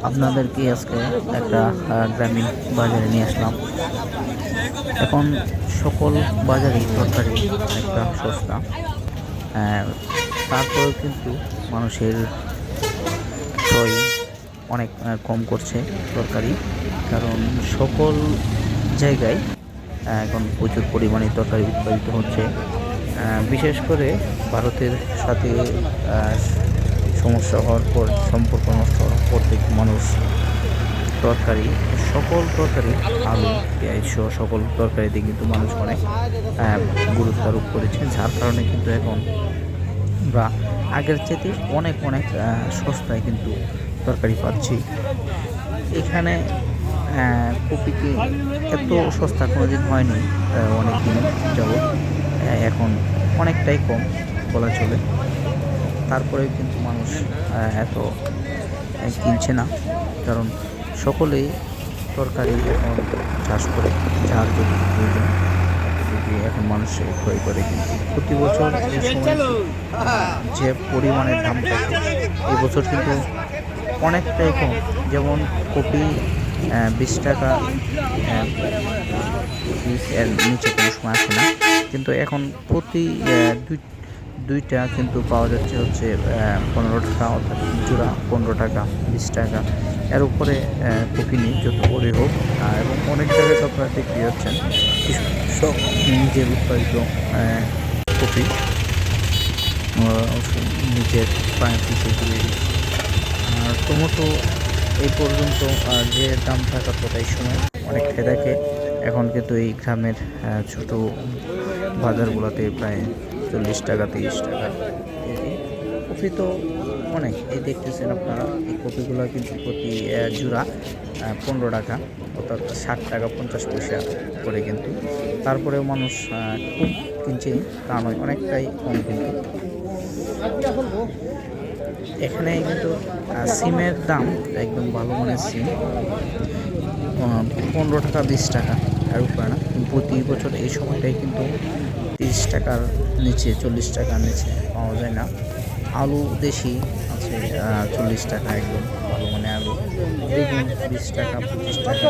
আপনাদেরকে আজকে একটা গ্রামীণ বাজারে নিয়ে আসলাম। এখন সকল বাজারেই তরকারি একটা সস্তা। তারপরেও কিন্তু মানুষের ক্রয় অনেক কম করছে তরকারি, কারণ সকল জায়গায় এখন প্রচুর পরিমাণে তরকারি উৎপাদিত হচ্ছে। বিশেষ করে ভারতের সাথে সমস্যা হওয়ার পর, সম্পর্ক নষ্ট হওয়ার পর থেকে মানুষ তরকারি, সকল তরকারি, আলু পেঁয়াজ সহ সকল তরকারিতে কিন্তু মানুষ অনেক গুরুত্ব আরোপ করেছে, যার কারণে কিন্তু এখন আমরা আগের চেয়ে অনেক অনেক সস্তায় কিন্তু তরকারি পাচ্ছি। এখানে কপিকে এত সস্তা কোনোদিন হয়নি, অনেক দিন যাবৎ। এখন অনেকটাই কম বলা চলে। তারপরেও কিন্তু মানুষ এত কিনছে না, কারণ সকলেই তরকারি এখন চাষ করে, যার যদি প্রয়োজন যদি এখন মানুষ ক্রয় করে। কিন্তু প্রতি বছর এই সময় যে পরিমাণের দাম থাকে, এই বছর কিন্তু অনেকটাই কম। যেমন কপি 20 টাকা পিস, এর নিচে কোনো সময় আসে না, কিন্তু এখন প্রতি দুইটা কিন্তু পাওয়া যাচ্ছে হচ্ছে 15 টাকা, অর্থাৎ জোড়া 15 টাকা, 20 টাকা। এর উপরে কপি নেই, যত করে হোক। এবং অনেক জায়গায় তো আপনারা দেখতে যাচ্ছেন সব নিজের উৎপাদিত কপি নিজের পায়ে পিছিয়ে তুলে দিচ্ছে। আর টমেটো এই পর্যন্ত যে দাম থাকার কথা এই সময় অনেকটাই থাকে, এখন কিন্তু এই গ্রামের ছোট বাজারগুলোতে প্রায় 40 টাকা 30 টাকা কেজি। কপি তো অনেক, এই দেখতেছেন আপনারা, এই কপিগুলো কিন্তু প্রতি জোড়া 15 টাকা, অর্থাৎ 60 টাকা 50 পয়সা করে কিন্তু। তারপরেও মানুষ খুব কিনছে, তা নয়, অনেকটাই কম কিন্তু। এখানে কিন্তু সিমের দাম একদম ভালো মানের সিম 15 টাকা 20 টাকা, আর উপরে না। প্রতি বছর এই সময়টাই কিন্তু 30 টাকার নিচে, 40 টাকার নিচে পাওয়া যায় না। আলু দেশি আছে 40 টাকা, একদম ভালো মানে আলু। বেগুন 20 টাকা 25 টাকা।